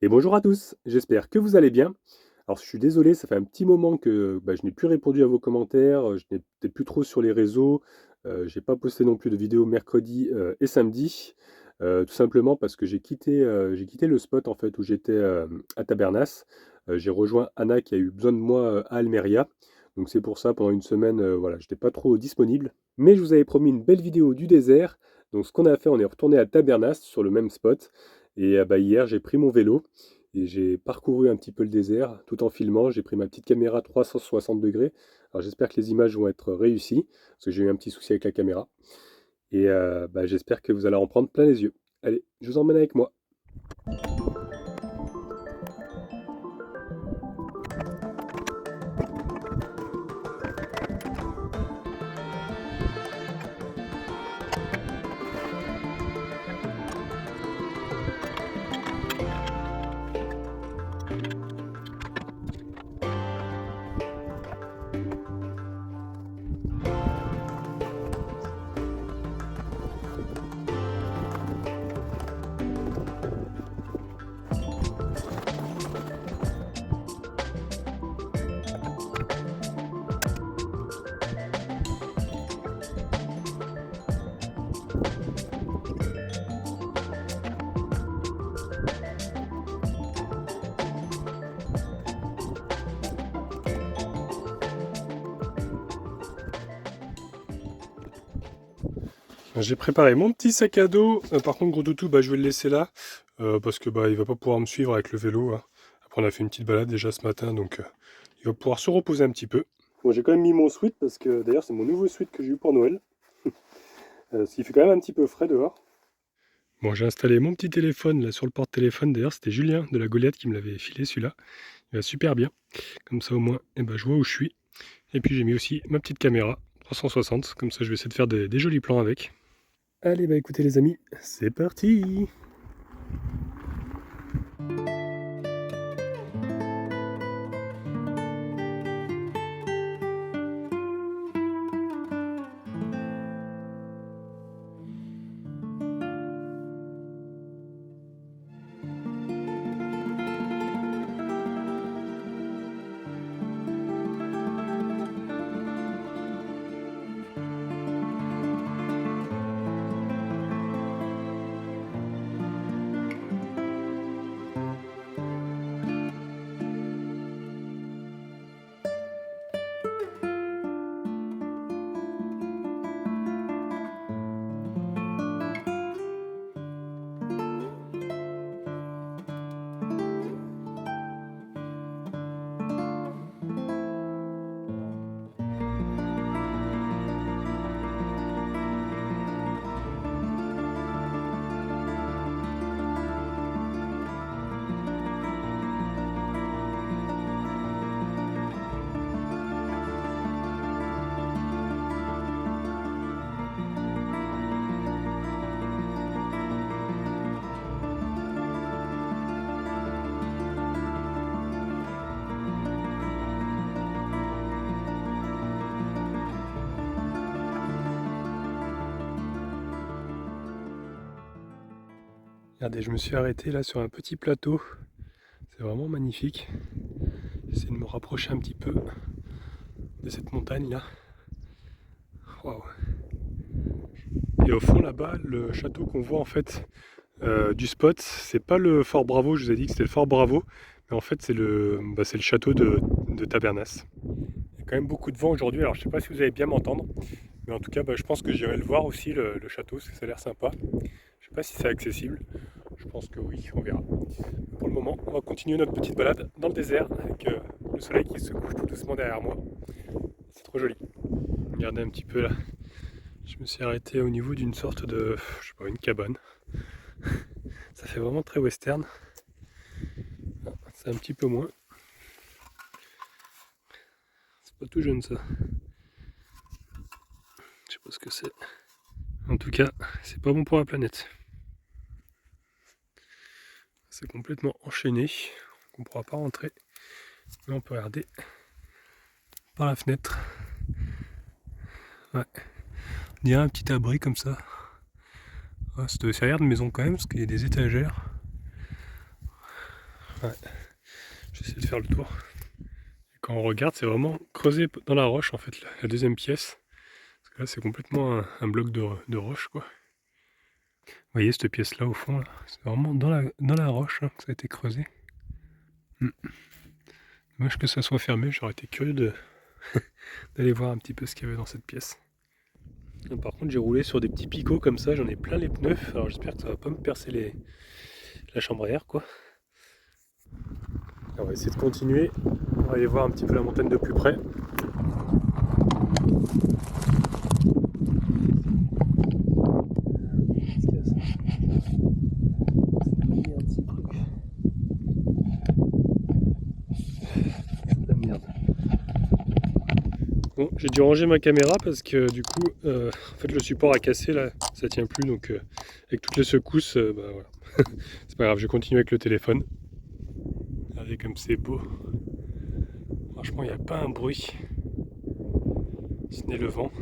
Et bonjour à tous, j'espère que vous allez bien. Alors je suis désolé, ça fait un petit moment que je n'ai plus répondu à vos commentaires, je n'étais plus trop sur les réseaux, j'ai pas posté non plus de vidéos mercredi et samedi, tout simplement parce que j'ai quitté le spot en fait où j'étais à Tabernas. J'ai rejoint Anna qui a eu besoin de moi à Almeria. Donc c'est pour ça pendant une semaine, voilà, j'étais pas trop disponible. Mais je vous avais promis une belle vidéo du désert. Donc ce qu'on a fait, on est retourné à Tabernas sur le même spot. Et hier, j'ai pris mon vélo et j'ai parcouru un petit peu le désert tout en filmant. J'ai pris ma petite caméra 360 degrés. Alors j'espère que les images vont être réussies, parce que j'ai eu un petit souci avec la caméra. Et j'espère que vous allez en prendre plein les yeux. Allez, je vous emmène avec moi. J'ai préparé mon petit sac à dos. Par contre, gros toutou, je vais le laisser là parce que il va pas pouvoir me suivre avec le vélo, hein. Après, on a fait une petite balade déjà ce matin, donc il va pouvoir se reposer un petit peu. Bon, j'ai quand même mis mon sweat parce que d'ailleurs, c'est mon nouveau sweat que j'ai eu pour Noël. Parce qu'il fait quand même un petit peu frais dehors. Bon, j'ai installé mon petit téléphone là sur le porte-téléphone. D'ailleurs, c'était Julien de la Goliath qui me l'avait filé celui-là. Il va super bien. Comme ça, au moins, je vois où je suis. Et puis, j'ai mis aussi ma petite caméra 360. Comme ça, je vais essayer de faire des jolis plans avec. Allez, écoutez les amis, c'est parti! Regardez, je me suis arrêté là sur un petit plateau. C'est vraiment magnifique. J'essaie de me rapprocher un petit peu de cette montagne là. Waouh! Et au fond là-bas, le château qu'on voit en fait du spot, c'est pas le Fort Bravo, je vous ai dit que c'était le Fort Bravo, mais en fait c'est le château de Tabernas. Il y a quand même beaucoup de vent aujourd'hui, alors je sais pas si vous allez bien m'entendre, mais en tout cas je pense que j'irai le voir aussi le château, parce que ça a l'air sympa. Je sais pas si c'est accessible, je pense que oui, on verra. Pour le moment, on va continuer notre petite balade dans le désert avec le soleil qui se couche tout doucement derrière moi. C'est trop joli. Regardez un petit peu là. Je me suis arrêté au niveau d'une sorte de, je sais pas, une cabane. Ça fait vraiment très western. C'est un petit peu moins. C'est pas tout jeune ça. Je sais pas ce que c'est. En tout cas, c'est pas bon pour la planète. C'est complètement enchaîné. On ne pourra pas rentrer. Mais on peut regarder par la fenêtre. Ouais. Il y a un petit abri comme ça. Ça doit servir de maison quand même, parce qu'il y a des étagères. Ouais. J'essaie de faire le tour. Et quand on regarde, c'est vraiment creusé dans la roche en fait, la deuxième pièce. Parce que là, c'est complètement un bloc de roche, quoi. Vous voyez cette pièce-là au fond, là, c'est vraiment dans la roche hein, que ça a été creusé. Dommage que ça soit fermé, j'aurais été curieux d'aller voir un petit peu ce qu'il y avait dans cette pièce. Par contre, j'ai roulé sur des petits picots comme ça, j'en ai plein les pneus. Alors j'espère que ça va pas me percer la chambre à air, quoi. On va essayer de continuer. On va aller voir un petit peu la montagne de plus près. Bon, j'ai dû ranger ma caméra parce que du coup, en fait, le support a cassé là, ça tient plus, donc avec toutes les secousses, bah voilà. C'est pas grave, je continue avec le téléphone. Regardez comme c'est beau. Franchement, il n'y a pas un bruit, si ce n'est le vent.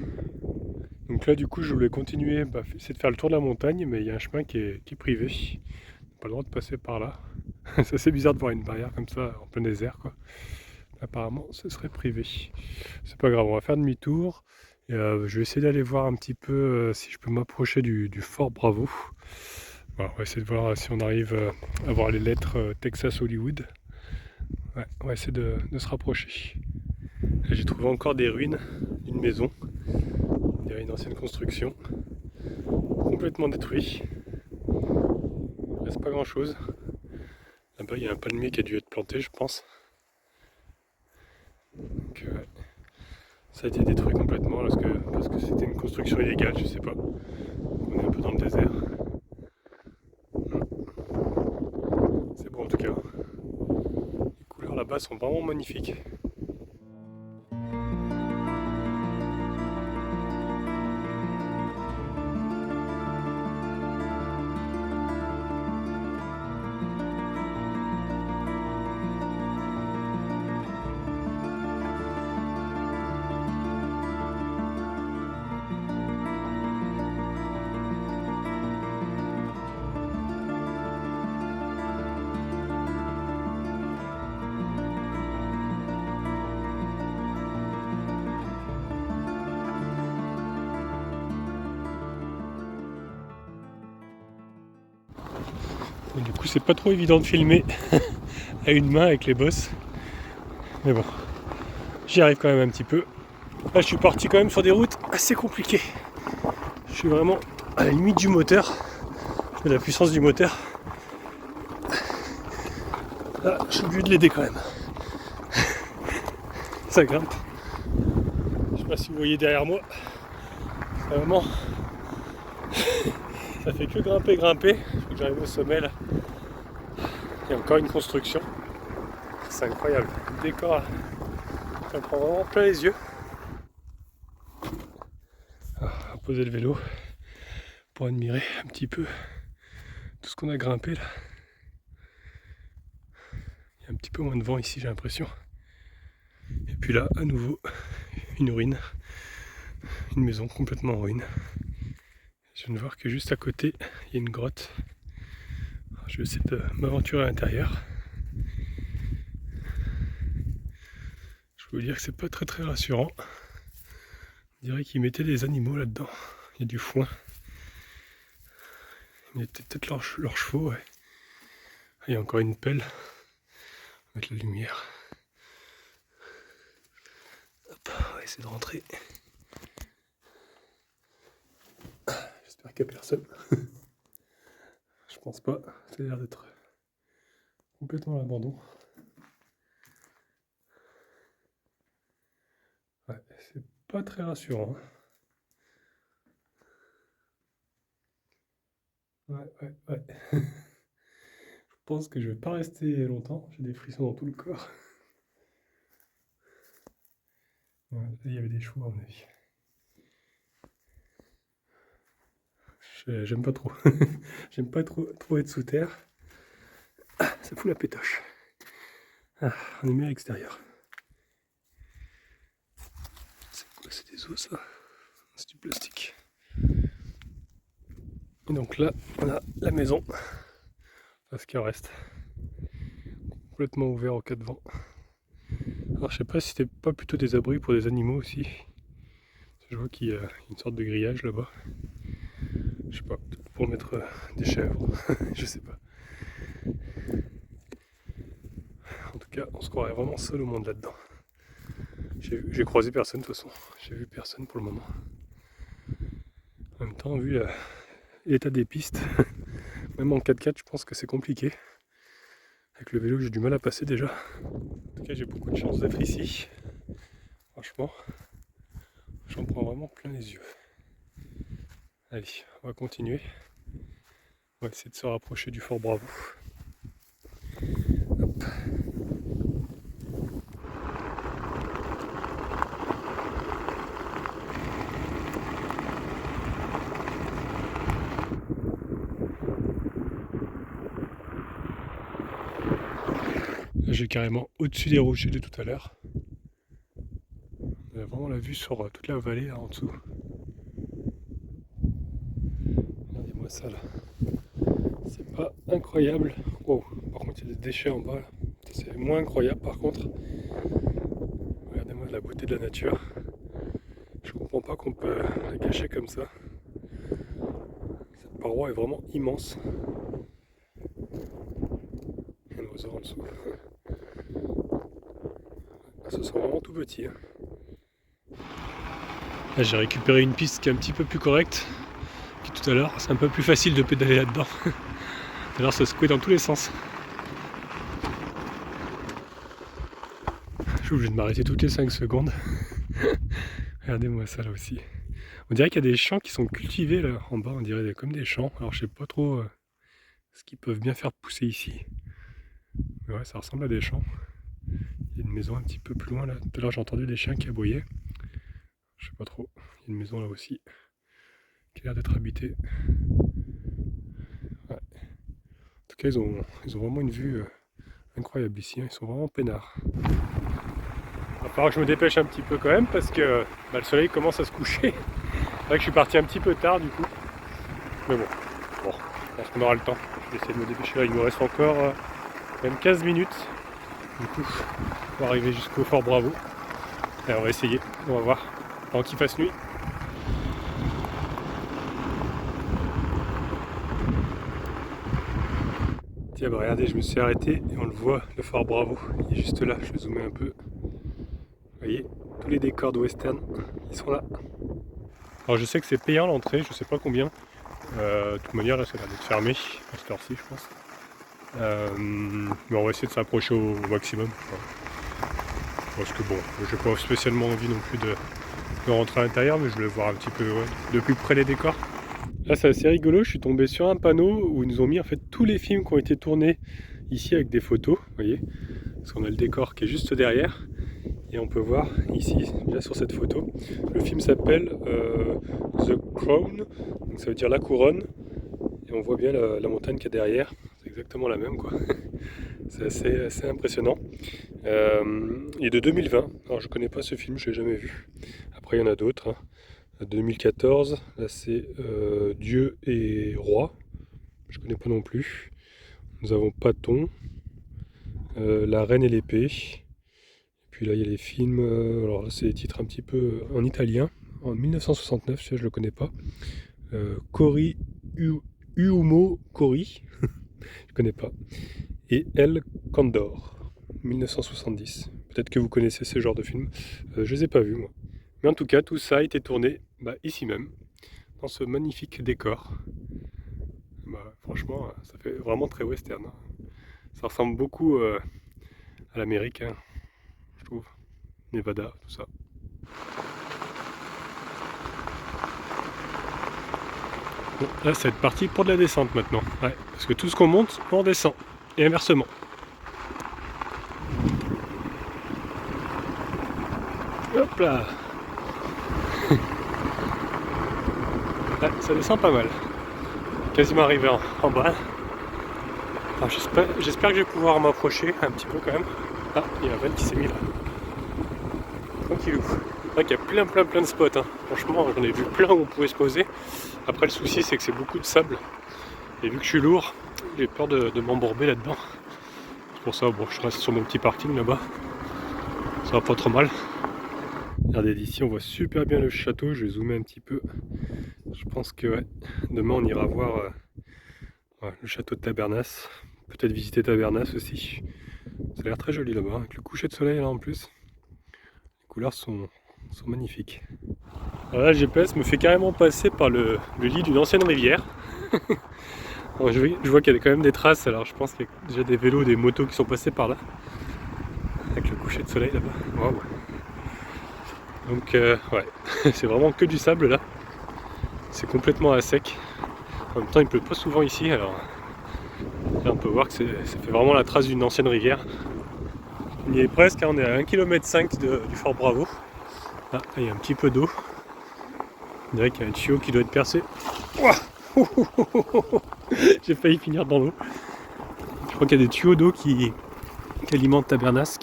Donc là, du coup, je voulais continuer, essayer de faire le tour de la montagne, mais il y a un chemin qui est privé. Pas le droit de passer par là. C'est assez bizarre de voir une barrière comme ça en plein désert, quoi. Apparemment, ce serait privé. C'est pas grave, on va faire demi-tour. Et, je vais essayer d'aller voir un petit peu si je peux m'approcher du fort Bravo. Voilà, on va essayer de voir si on arrive à voir les lettres Texas Hollywood. Ouais, on va essayer de se rapprocher. J'ai trouvé encore des ruines d'une maison. On dirait une ancienne construction. Complètement détruite. Il ne reste pas grand chose. Là-bas, il y a un palmier qui a dû être planté, je pense. Donc, ça a été détruit complètement parce que c'était une construction illégale, je sais pas. On est un peu dans le désert. C'est beau en tout cas. Les couleurs là-bas sont vraiment magnifiques. Et du coup, c'est pas trop évident de filmer à une main avec les bosses. Mais bon, j'y arrive quand même un petit peu. Là, je suis parti quand même sur des routes assez compliquées. Je suis vraiment à la limite du moteur, de la puissance du moteur. Là, je suis obligé de l'aider quand même. Ça grimpe. Je sais pas si vous voyez derrière moi. C'est vraiment... Ça fait que grimper. Il faut que j'arrive au sommet là. Il y a encore une construction. C'est incroyable. Le décor, ça prend vraiment plein les yeux. On va poser le vélo pour admirer un petit peu tout ce qu'on a grimpé là. Il y a un petit peu moins de vent ici, j'ai l'impression. Et puis là, à nouveau, une ruine. Une maison complètement en ruine. Je viens de voir que juste à côté, il y a une grotte. Alors, je vais essayer de m'aventurer à l'intérieur. Je peux vous dire que c'est pas très rassurant. On dirait qu'ils mettaient des animaux là-dedans. Il y a du foin. Ils mettaient peut-être leurs chevaux, ouais. Il y a encore une pelle. On va mettre la lumière. Hop, on va essayer de rentrer. J'espère qu'il n'y a personne. Je pense pas. Ça a l'air d'être complètement à l'abandon. Ouais, c'est pas très rassurant. Ouais. Je pense que je vais pas rester longtemps. J'ai des frissons dans tout le corps. Ouais, là, il y avait des chevaux à mon avis. J'aime pas trop. J'aime pas trop être sous terre. Ah, ça fout la pétoche. Ah, on est mieux à l'extérieur. C'est quoi? C'est des os ça? C'est du plastique. Et donc là, on a la maison. Enfin, ce qu'il en reste. complètement ouvert en cas de vent. Alors je sais pas si c'était pas plutôt des abris pour des animaux aussi. Je vois qu'il y a une sorte de grillage là-bas. Je sais pas, peut-être pour mettre des chèvres, je sais pas. En tout cas, on se croirait vraiment seul au monde là-dedans. J'ai croisé personne de toute façon, j'ai vu personne pour le moment. En même temps, vu l'état des pistes, même en 4x4, je pense que c'est compliqué. Avec le vélo, j'ai du mal à passer déjà. En tout cas, j'ai beaucoup de chance d'être ici. Franchement, j'en prends vraiment plein les yeux. Allez, on va continuer. On va essayer de se rapprocher du Fort Bravo. Hop. Là, j'ai carrément au-dessus des rochers de tout à l'heure. On a vraiment la vue sur toute la vallée là en dessous. Regardez-moi ça là. C'est pas incroyable. Wow. Par contre, il y a des déchets en bas là. C'est moins incroyable par contre. Regardez-moi la beauté de la nature. Je comprends pas qu'on peut la cacher comme ça. Cette paroi est vraiment immense. Il y a un oiseau en dessous. Ça sent vraiment tout petit. Hein. Là, j'ai récupéré une piste qui est un petit peu plus correcte que tout à l'heure. C'est un peu plus facile de pédaler là-dedans. Tout à l'heure, ça secouait dans tous les sens. Je suis obligé de m'arrêter toutes les 5 secondes. Regardez-moi ça là aussi. On dirait qu'il y a des champs qui sont cultivés là en bas, on dirait comme des champs. Alors je sais pas trop ce qu'ils peuvent bien faire pousser ici. Mais ouais, ça ressemble à des champs. Il y a une maison un petit peu plus loin là. Tout à l'heure j'ai entendu des chiens qui aboyaient. Je sais pas trop. Il y a une maison là aussi qui a l'air d'être habitée. Ouais. En tout cas ils ont vraiment une vue incroyable ici. Hein. Ils sont vraiment peinards. Il va falloir que je me dépêche un petit peu quand même parce que le soleil commence à se coucher. C'est vrai que je suis parti un petit peu tard du coup. Mais bon, je pense qu'on aura le temps. Je vais essayer de me dépêcher là. Il me reste encore même 15 minutes. Du coup, on va arriver jusqu'au Fort Bravo. Et on va essayer, on va voir. Avant qu'il fasse nuit. Tiens, bah regardez, je me suis arrêté et on le voit, le Fort Bravo. Il est juste là, je vais zoomer un peu. Vous voyez, tous les décors de western, ils sont là. Alors je sais que c'est payant l'entrée, je sais pas combien. De toute manière, là, ça a l'air d'être fermé à cette heure-ci, je pense. Mais on va essayer de s'approcher au maximum. Parce que bon, j'ai pas spécialement envie non plus de rentrer à l'intérieur, mais je voulais voir un petit peu de plus près les décors. Là, c'est assez rigolo, je suis tombé sur un panneau où ils nous ont mis en fait tous les films qui ont été tournés ici avec des photos, vous voyez, parce qu'on a le décor qui est juste derrière. Et on peut voir ici, là sur cette photo, le film s'appelle The Crown, donc ça veut dire la couronne, et on voit bien la montagne qui est derrière, c'est exactement la même quoi. C'est assez impressionnant. Il est de 2020, alors je connais pas ce film, je l'ai jamais vu. Après il y en a d'autres, hein. 2014, là c'est Dieu et Roi, je connais pas non plus. Nous avons Paton, La Reine et l'Épée. Puis là, il y a les films, alors là, c'est des titres un petit peu en italien, en 1969, je le connais pas. Cori Uomo Cori, je connais pas. Et El Condor, 1970. Peut-être que vous connaissez ce genre de film, je les ai pas vus moi. Mais en tout cas, tout ça a été tourné ici même, dans ce magnifique décor. Franchement, ça fait vraiment très western. Hein. Ça ressemble beaucoup à l'Amérique, hein, je trouve. Nevada, tout ça. Bon, là, ça va être parti pour de la descente maintenant. Ouais, parce que tout ce qu'on monte, on descend. Et inversement. Hop là. Ouais, ça descend pas mal. Quasiment arrivé en bas. Alors, j'espère que je vais pouvoir m'approcher un petit peu quand même. Ah, il y a un van qui s'est mis là. Tranquillou. C'est vrai qu'il y a plein de spots. Hein. Franchement, j'en ai vu plein où on pouvait se poser. Après, le souci, c'est beaucoup de sable. Et vu que je suis lourd, j'ai peur de m'embourber là-dedans. pour ça, bon, je reste sur mon petit parking là-bas. Ça va pas trop mal. Regardez, d'ici on voit super bien le château, je vais zoomer un petit peu. Je pense que ouais, demain on ira voir le château de Tabernas. Peut-être visiter Tabernas aussi. Ça a l'air très joli là-bas, avec le coucher de soleil là en plus. Les couleurs sont magnifiques. Alors là, le GPS me fait carrément passer par le lit d'une ancienne rivière. Alors, je vois qu'il y a quand même des traces, alors je pense qu'il y a déjà des vélos, des motos qui sont passés par là. Avec le coucher de soleil là-bas. Waouh. Donc ouais, c'est vraiment que du sable là. C'est complètement à sec. En même temps, il pleut pas souvent ici, alors là, on peut voir que ça fait vraiment la trace d'une ancienne rivière. On y est presque, hein, on est à 1,5 km du Fort Bravo. Ah, il y a un petit peu d'eau. On dirait qu'il y a un tuyau qui doit être percé. J'ai failli finir dans l'eau. Je crois qu'il y a des tuyaux d'eau qui alimentent Tabernas.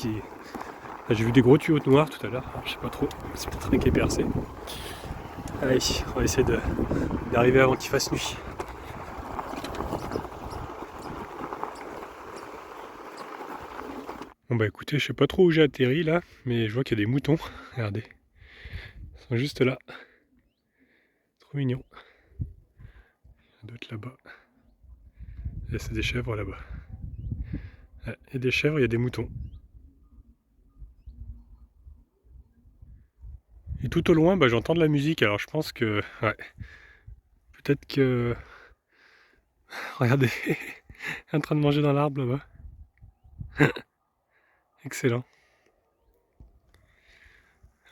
J'ai vu des gros tuyaux noirs tout à l'heure. Je sais pas trop, c'est peut-être un qui est percé. Allez, on va essayer d'arriver avant qu'il fasse nuit. Bon bah écoutez, je sais pas trop où j'ai atterri là, mais je vois qu'il y a des moutons. Regardez, ils sont juste là. Trop mignon. Il y en a d'autres là-bas. Et c'est des chèvres là-bas. Il y a des chèvres, il y a des moutons. Et tout au loin, bah, j'entends de la musique, alors je pense que... Ouais. Peut-être que... Regardez, il est en train de manger dans l'arbre là-bas. Excellent.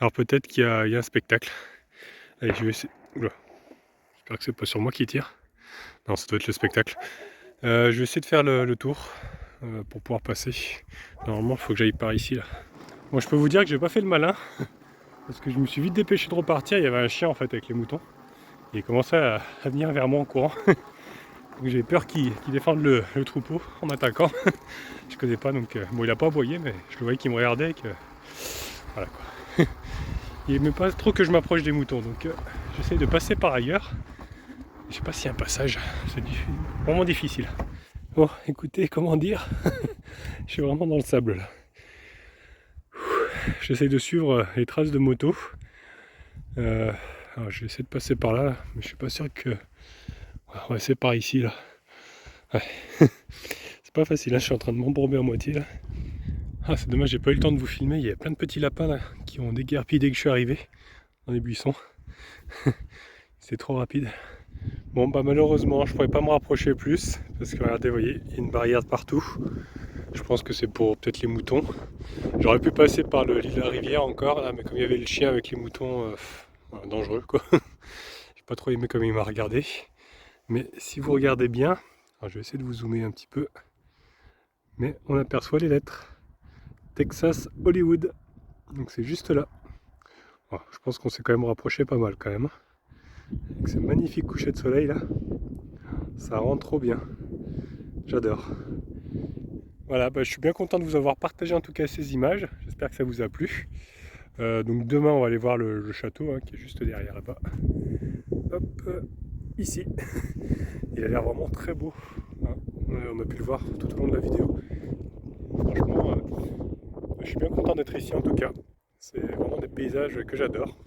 Alors peut-être qu'il y a un spectacle. Allez, je vais essayer... Oula. J'espère que c'est pas sur moi qui tire. Non, ça doit être le spectacle. Je vais essayer de faire le tour pour pouvoir passer. Normalement, il faut que j'aille par ici là. Bon, je peux vous dire que j'ai pas fait le malin. Parce que je me suis vite dépêché de repartir. Il y avait un chien en fait avec les moutons. Il commençait à venir vers moi en courant. Donc j'ai peur qu'il défende le troupeau en m'attaquant. Je connais pas, donc bon, il a pas aboyé, mais je le voyais qu'il me regardait et que voilà quoi. Il aimait pas trop que je m'approche des moutons, donc j'essaie de passer par ailleurs. Je sais pas s'il y a un passage, c'est vraiment difficile. Bon, écoutez, comment dire, je suis vraiment dans le sable là. J'essaie de suivre les traces de moto. Alors je vais essayer de passer par là, mais je suis pas sûr que... On va essayer par ici là. Ouais. C'est pas facile, là je suis en train de m'embourber à moitié là. Ah, c'est dommage, j'ai pas eu le temps de vous filmer. Il y a plein de petits lapins là qui ont déguerpi dès que je suis arrivé dans les buissons. C'est trop rapide. Bon, bah malheureusement, je pourrais pas me rapprocher plus parce que regardez, vous voyez, il y a une barrière partout. Je pense que c'est pour peut-être les moutons. J'aurais pu passer par le lit de la rivière encore là, mais comme il y avait le chien avec les moutons, dangereux quoi. J'ai pas trop aimé comme il m'a regardé. Mais si vous regardez bien, alors je vais essayer de vous zoomer un petit peu, mais on aperçoit les lettres. Texas Hollywood. Donc c'est juste là. Oh, je pense qu'on s'est quand même rapproché pas mal quand même. Avec ce magnifique coucher de soleil là. Ça rend trop bien. J'adore. Voilà, bah, je suis bien content de vous avoir partagé en tout cas ces images. J'espère que ça vous a plu. Donc demain on va aller voir le château hein, qui est juste derrière là-bas. Hop, ici. Il a l'air vraiment très beau. Hein. On a pu le voir tout au long de la vidéo. Franchement, je suis bien content d'être ici en tout cas. C'est vraiment des paysages que j'adore.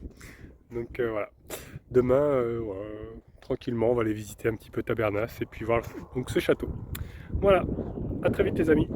Donc voilà. Demain, tranquillement, on va aller visiter un petit peu Tabernas et puis voir donc ce château. Voilà. À très vite les amis.